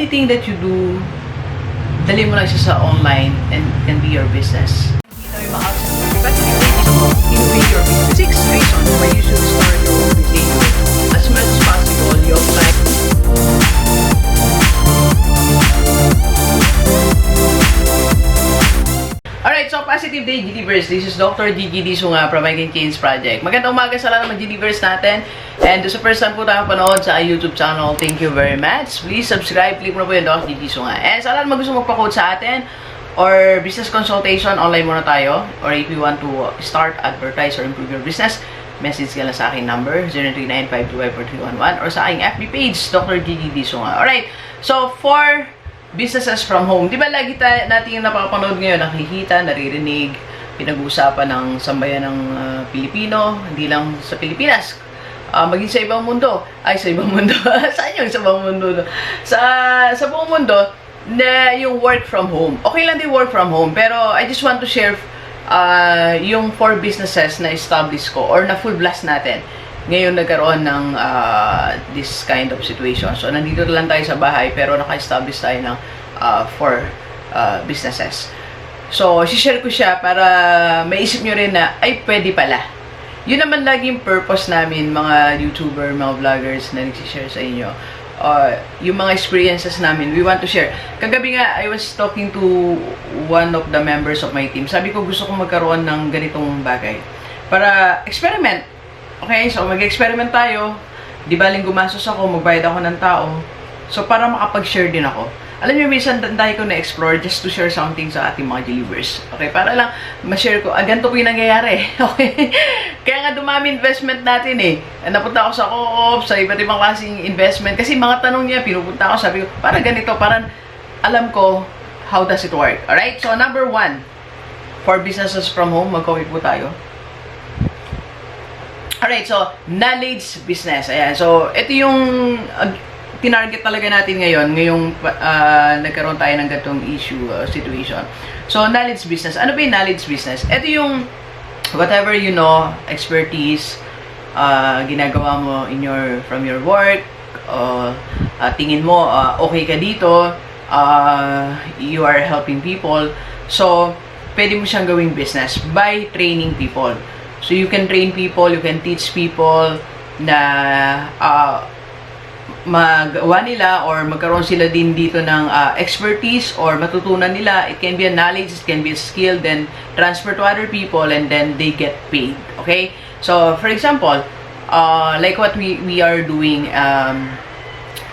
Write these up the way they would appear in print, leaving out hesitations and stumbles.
anything that you do, dali mo lang siya sa online and it can be your business. Hindi tayo ma-absent. Especially innovate your business. 6 reasons why you should start your own business. As much as possible, you apply. Alright, so positive day, GDverse. This is Dr. Gigi Disunga from I Can Change Project. Magandang umaga sa lahat ng GDverse natin. And sa first time po tayo panood sa YouTube channel, thank you very much. Please subscribe, click mo na po yung Dr. Gigi Disunga. And sa lahat ng gusto magpa-code sa atin, or business consultation, online muna tayo. Or if you want to start, advertise, or improve your business, message ka lang sa aking number, 039-525-4311, or sa aking FB page, Dr. Gigi Disunga. Alright, so for businesses from home. Di ba lagi natin yung napapanood ngayon, nakikita, naririnig, pinag-uusapan ng sambayan ng Pilipino, hindi lang sa Pilipinas, maging sa ibang mundo. Ay, sa ibang mundo. Saan yung sa ibang mundo? Sa buong mundo, na yung work from home. Okay lang din work from home, pero I just want to share yung 4 businesses na establish ko or na full blast natin. Ngayon nagkaroon ng this kind of situation. So, nandito lang tayo sa bahay, pero naka-establish tayo ng 4 businesses. So, share ko siya para maisip nyo rin na, ay, pwede pala. Yun naman laging purpose namin, mga YouTuber, mga vloggers na nagsishare sa inyo. Yung mga experiences namin, we want to share. Kagabi nga, I was talking to one of the members of my team. Sabi ko, gusto kong magkaroon ng ganitong bagay. Para experiment. Okay, so mag-experiment tayo. Di baling gumastos ako, magbayad ako ng tao. So, para makapag-share din ako. Alam niyo, minsan tayo ko na-explore just to share something sa ating mga delivers. Okay, para lang ma-share ko, ganito po yung nangyayari. Okay? Kaya nga dumami investment natin eh. Napunta ako sa co-op, sa iba't ibang klaseng investment. Kasi mga tanong niya, pinupunta ako, sabi ko, para ganito, parang alam ko how does it work. Alright? So, number 1, for businesses from home, mag-copy po tayo. Alright, so, knowledge business. Ayan, so, ito yung tinarget talaga natin ngayon, ngayong nagkaroon tayo ng ganitong issue, situation. So, knowledge business. Ano ba yung knowledge business? Ito yung whatever you know, expertise, ginagawa mo from your work, tingin mo, okay ka dito, you are helping people. So, pwede mo siyang gawing business by training people. So, you can train people, you can teach people na magawa nila or magkaroon sila din dito ng expertise or matutunan nila. It can be a knowledge, it can be a skill, then transfer to other people and then they get paid. Okay? So, for example, like what we are doing,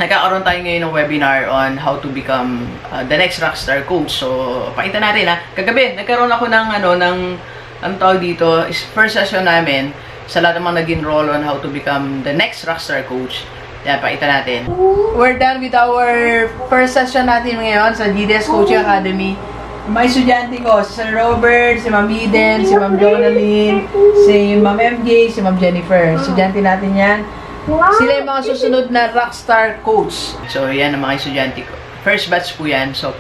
nagkakaroon tayo ngayon ng webinar on how to become the next rockstar coach. So, pakita natin ha. Kagabi, nagkaroon ako ng ang tawag dito, is first session namin sa lahat ng mga nag-enroll on how to become the next rockstar coach. Yan, pakita natin. We're done with our first session natin ngayon sa GDS Coaching Academy. Mga estudyante ko, si Sir Robert, si Ma'am Eden, si Ma'am Jonalyn, si Ma'am MJ, si Ma'am Jennifer. Estudyante natin yan. Sila yung mga susunod na rockstar coach. So, yan ang mga estudyante ko. First batch po yan. So,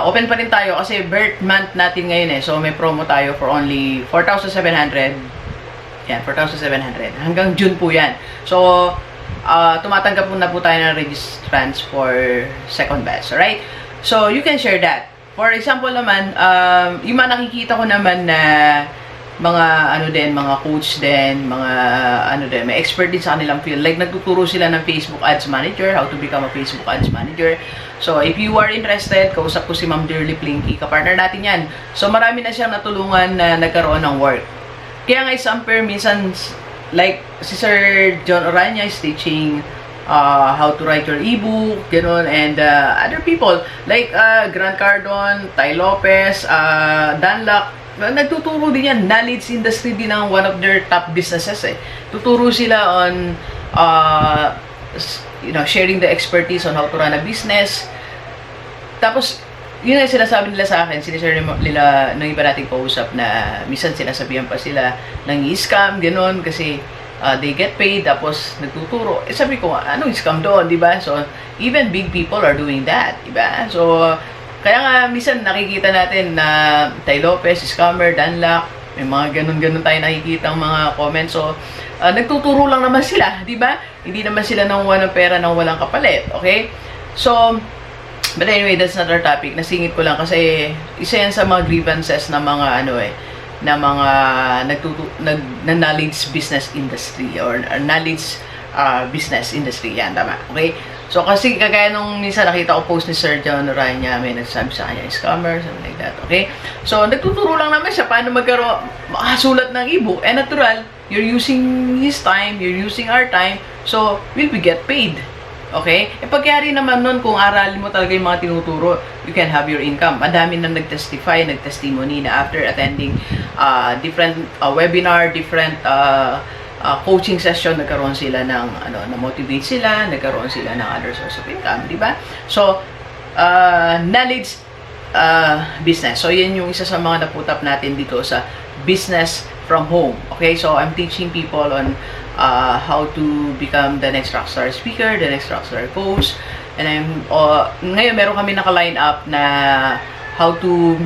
open pa rin tayo kasi birth month natin ngayon eh. So, may promo tayo for only 4,700. Yan, 4,700. Hanggang June po yan. So, tumatanggap po na po tayo ng registrants for second batch. Alright? So, you can share that. For example naman, yung mga nakikita ko naman na mga mga coach din, may expert din sa kanilang field. Like, nagtuturo sila ng Facebook Ads Manager, how to become a Facebook Ads Manager. So, if you are interested, kausap ko si Ma'am Dirly Plinky, kapartner natin yan. So, marami na siyang natulungan na nagkaroon ng work. Kaya nga, Samper, minsan, like, si Sir John Orania is teaching how to write your ebook, gano'n, and other people, like Grant Cardon, Ty Lopez, Dan Lack, nagtuturo din yan. Knowledge industry din ang one of their top businesses eh. Tuturo sila on sharing the expertise on how to run a business. Tapos, yun ang sinasabi nila sa akin, sinishare nila ng iba nating kausap na minsan sinasabihan pa sila ng i-scam, gano'n, kasi they get paid, tapos nagtuturo. Eh, sabi ko, anong scam doon, di ba? So, even big people are doing that, di ba? So, kaya nga, minsan nakikita natin na Ty Lopez, scammer, Dan Lack, may mga ganun-ganun tayo nakikita ang mga comments. So, nagtuturo lang naman sila, di ba? Hindi naman sila nanguha ng pera nang walang kapalit, okay? So, But anyway, that's not our topic. Nasingit ko lang kasi isa yan sa mga grievances na mga na mga na knowledge business industry or knowledge business industry. Yan, tama. Okay? So, kasi kagaya nung minsan nakita ko post ni Sir John Orania, may nagsabi sa kanya, scammer, something like that. Okay? So, nagtuturo lang naman siya paano makasulat ng ebook. And natural, you're using his time, you're using our time, so, will we get paid? Okay? E pagyari naman nun, kung aralin mo talaga yung mga tinuturo, you can have your income. Madami na nag-testify, nag-testimony na after attending different webinar, different coaching session, nagkaroon sila ng na-motivate sila, nagkaroon sila ng other source of income, di ba? So, knowledge business. So, yan yung isa sa mga naputap natin dito sa business from home. Okay? So, I'm teaching people on how to become the next rockstar speaker, the next rockstar coach. And ngayon meron kami naka-line up na how to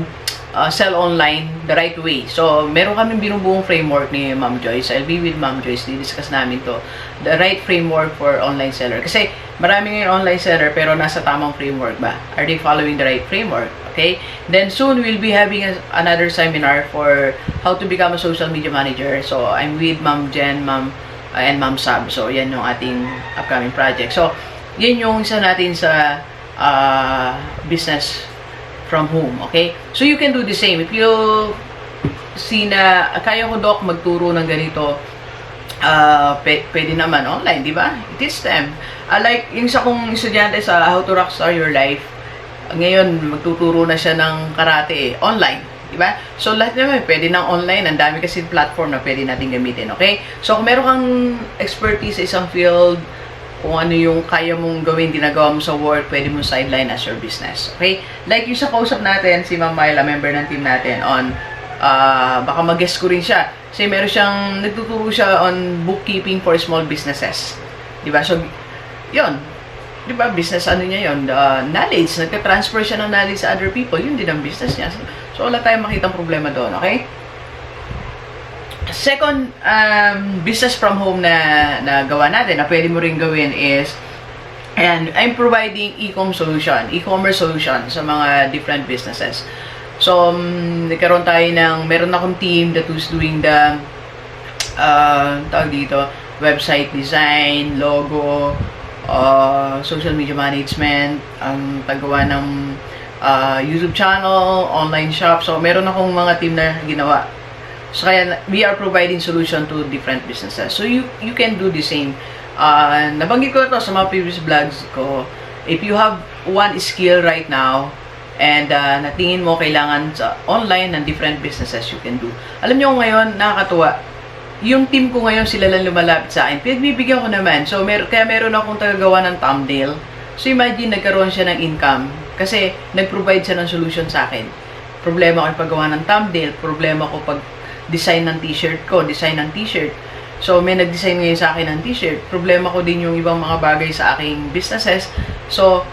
sell online the right way. So, meron kaming binubuong framework ni Ma'am Joyce. I'll be with Ma'am Joyce. Di-discuss namin to. The right framework for online seller. Kasi, marami ngayon online seller pero nasa tamang framework ba? Are they following the right framework? Okay? Then, soon, we'll be having another seminar for how to become a social media manager. So, I'm with Ma'am Jen, and Ma'am Sab. So, yan yung ating upcoming project. So, yan yung isa natin sa business from home, okay? So, you can do the same. If you see na, kaya ko, Doc, magturo ng ganito, pwede naman online, di ba? Teach them. Like, yung isa kong estudyante sa How to Rockstar Your Life, ngayon, magtuturo na siya ng karate, online. Diba? So, lahat naman, pwede nang online. Ang dami kasi platform na pwede natin gamitin, okay? So, kung meron kang expertise sa isang field, kung ano yung kaya mong gawin, ginagawa mo sa work, pwede mong sideline as your business. Okay? Like yung sa kausap natin, si Ma'am Myla, member ng team natin, on, baka mag-guest ko rin siya. Kasi meron siyang, nagtuturo siya on bookkeeping for small businesses. Diba? So, yun. Diba? Business, ano niya yun? Knowledge. Nagka-transfer siya ng knowledge sa other people. Yun din ang business niya. So, wala tayong makitang problema doon. Okay? Second business from home na gawa natin na pwede mo rin gawin is, and I'm providing e-commerce solution sa mga different businesses. So, nagkaroon tayo meron akong team that was doing the tawag dito, website design, logo, social media management, ang paggawa ng YouTube channel, online shop. So, meron akong mga team na ginawa. So, kaya we are providing solution to different businesses. So, you can do the same. Nabanggit ko ito sa mga previous vlogs ko. If you have one skill right now, and natingin mo kailangan sa online ng different businesses you can do. Alam nyo ngayon, nakakatuwa. Yung team ko ngayon, sila lang lumalapit sa akin. Pinagbibigyan ko naman. So, kaya meron akong tagagawa ng thumbnail. So, imagine, nagkaroon siya ng income. Kasi, nag-provide siya ng solution sa akin. Problema ko yung paggawa ng thumbnail. Problema ko pag design ng t-shirt ko, design ng t-shirt. So, may nag-design ngayon sa akin ng t-shirt. Problema ko din yung ibang mga bagay sa aking businesses. So,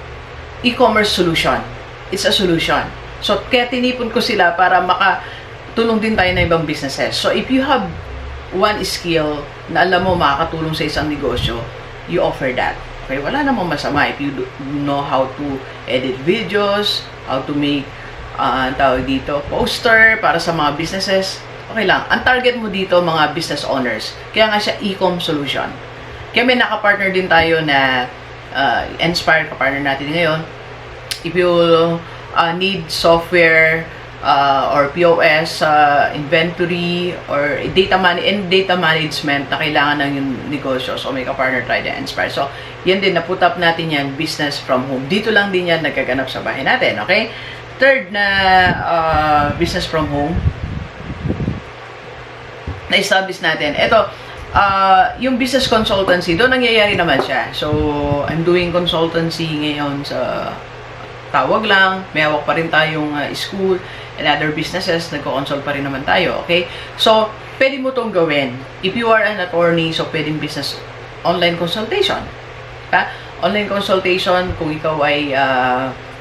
e-commerce solution. It's a solution. So, kaya tinipon ko sila para makatulong din tayo na ibang businesses. So, if you have one skill na alam mo makakatulong sa isang negosyo, you offer that. Okay? Wala namang masama if you know how to edit videos, how to make tawag dito, poster para sa mga businesses. Okay lang. Ang target mo dito, mga business owners. Kaya nga siya e-com solution. Kaya may nakapartner din tayo na Inspire, kapartner natin ngayon. If you need software or POS, inventory, or data management na kailangan ng yung negosyo. So, may kapartner tayo na Inspire. So, yan din, naput up natin yan, business from home. Dito lang din yan nagkaganap sa bahay natin. Okay? Third na business from home, na-establish natin. Ito, yung business consultancy, doon nangyayari naman siya. So, I'm doing consultancy ngayon sa tawag lang. May hawak pa rin tayong school and other businesses. Nagko-consult pa rin naman tayo. Okay? So, pwede mo itong gawin. If you are an attorney, so pwedeng business online consultation. Ha? Online consultation, kung ikaw ay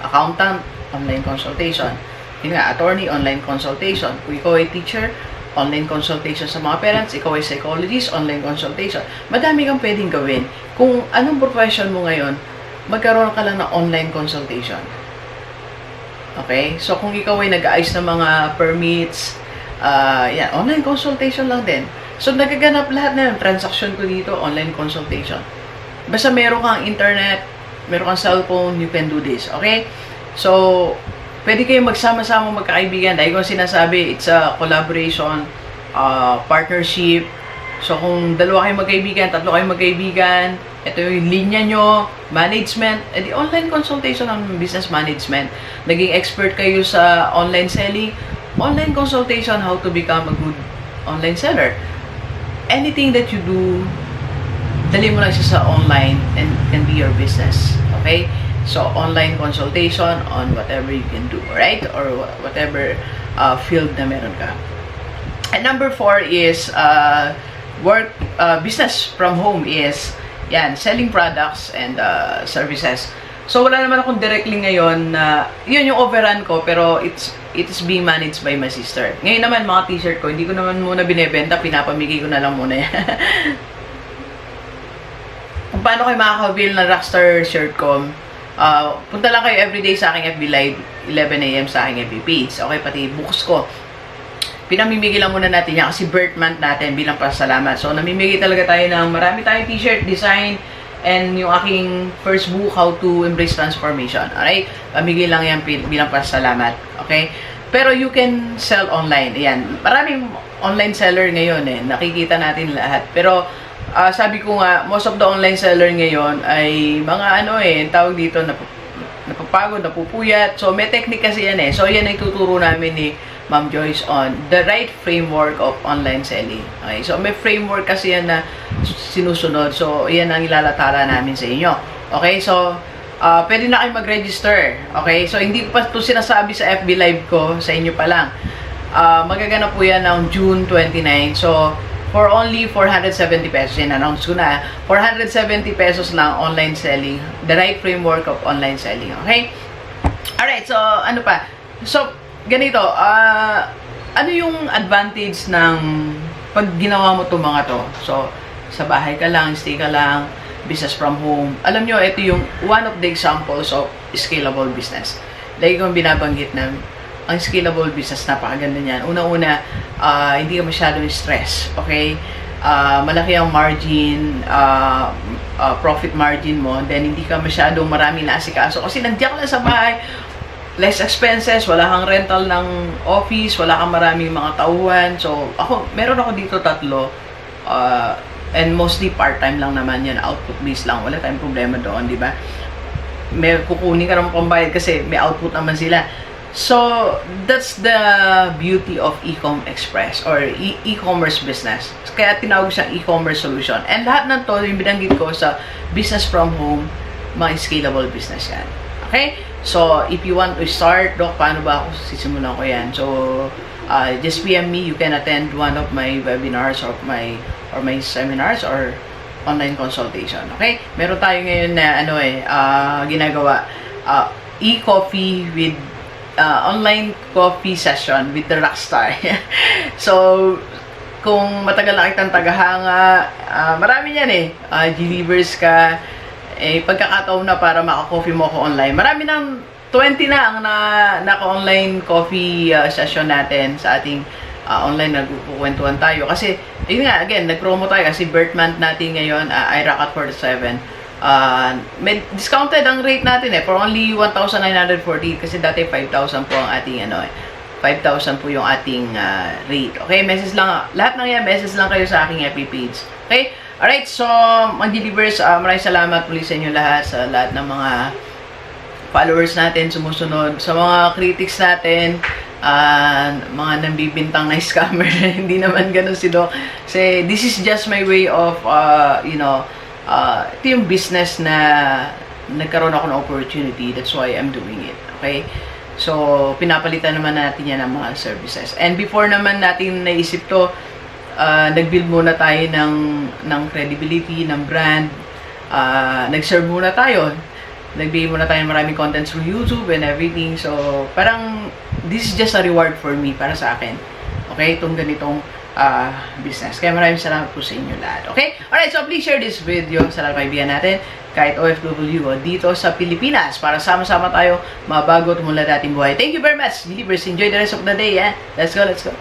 accountant, online consultation. Yun nga, attorney, online consultation. Kung ikaw ay teacher, online consultation sa mga parents, ikaw ay psychologist, online consultation. Madami kang pwedeng gawin. Kung anong profession mo ngayon, magkaroon ka lang ng online consultation. Okay? So, kung ikaw ay nag-aayos ng mga permits, yan, online consultation lang din. So, nagaganap lahat na yung transaction ko dito, online consultation. Basta meron kang internet, meron kang cellphone, you can do this. Okay? So, pwede kayong magsama-sama magkakaibigan. Dahil kung sinasabi, it's a collaboration, partnership. So, kung dalawa kayong magkaibigan, tatlo kayong magkaibigan, ito yung linya nyo, management, edi online consultation ng business management. Naging expert kayo sa online selling, online consultation, how to become a good online seller. Anything that you do, dali mo lang siya sa online and can be your business. Okay? So, online consultation on whatever you can do, right? Or whatever field na meron ka. And number 4 is business from home is yan, selling products and services. So, wala naman akong directly ngayon na yun yung overrun ko, pero it is being managed by my sister. Ngayon naman, mga t-shirt ko, hindi ko naman muna binebenta, pinapamigay ko na lang muna yan. Kung paano kayo makaka-avail ng Rockstar shirt ko, punta lang kayo everyday sa aking FB Live, 11 AM sa aking FB page. Okay, pati books ko. Pinamimigay lang muna natin yan kasi birth month natin bilang pasalamat. So, namimigay talaga tayo ng marami tayong t-shirt, design, and yung aking first book, How to Embrace Transformation. Alright? Pamigay lang yan bilang pasalamat. Okay? Pero you can sell online. Ayan. Maraming online seller ngayon eh. Nakikita natin lahat. Pero, sabi ko nga, most of the online seller ngayon ay mga tawag dito, napapagod, napupuyat. So, may technique kasi yan eh. So, yan ay tuturo namin ni Ma'am Joyce on the right framework of online selling. Okay? So, may framework kasi yan na sinusunod. So, yan ang ilalatala namin sa inyo. Okay? So, pwede na kayo mag-register. Okay? So, hindi pa ito sinasabi sa FB Live ko, sa inyo pa lang. Magaganap po yan ng June 29. So, for only 470 pesos, in-announce ko na, 470 pesos lang online selling, the right framework of online selling, okay? Alright, so, ano pa? So, ganito, ano yung advantage ng pag ginawa mo itong mga to? So, sa bahay ka lang, stay ka lang, business from home. Alam nyo, ito yung one of the examples of scalable business. Lagi kong binabanggit na ang scalable business, napakaganda niyan. Una-una, hindi ka masyadong stress, okay? Malaki ang margin, profit margin mo, then hindi ka masyadong maraming naasikaso. Kasi nandiyan ka lang sa bahay, less expenses, wala kang rental ng office, wala kang maraming mga tauhan. So, meron ako dito 3, and mostly part-time lang naman yan, output based lang, wala tayong problema doon, di ba? May kukunin ka ng pambayad kasi may output naman sila. So, that's the beauty of e-com express or e-commerce business. Kaya tinawag siyang e-commerce solution. And lahat ng to, yung binanggit ko sa business from home, mga scalable business yan. Okay? So, if you want to start, Doc, paano ba ako sisimulan ko yan? So, just PM me. You can attend one of my webinars or my seminars or online consultation. Okay? Meron tayo ngayon na ginagawa e-coffee with online coffee session with the Rockstar. So, kung matagal na kitang tagahanga, marami yan eh. Delivers ka, pagkakataon na para maka-coffee mo ako online. Marami ng 20 na ang naka-online coffee session natin sa ating online nagkukwentuhan tayo. Kasi, yun nga, again, nag-promo tayo kasi birth month natin ngayon, IRAC at 47. May discounted ang rate natin for only 1,940 kasi dati 5,000 po ang ating 5,000 po yung ating rate. Okay, message lang, lahat ng yan, message lang kayo sa aking FB page. Okay, alright, so mag-delivers, maraming salamat muli sa inyo lahat, sa lahat ng mga followers natin, sumusunod, sa mga critics natin, mga nambibintang na scammer. Hindi naman ganun si Doc. Kasi this is just my way of ito yung business na nagkaroon ako ng opportunity. That's why I'm doing it. Okay? So, pinapalitan naman natin yan ng mga services. And before naman natin naisip to, nag-build muna tayo ng credibility, ng brand. Nag-serve muna tayo. Nagbigay muna tayo ng maraming content through YouTube and everything. So, parang, this is just a reward for me, para sa akin. Okay? Itong ganitong business. Kaya maraming salamat po sa inyo lahat. Okay? Alright, so please share this video sa lahat ng kaibigan natin, kahit OFW o dito sa Pilipinas, para sama-sama tayo mabago at tumulad ating buhay. Thank you very much. Delivers. Enjoy the rest of the day. Let's go, let's go.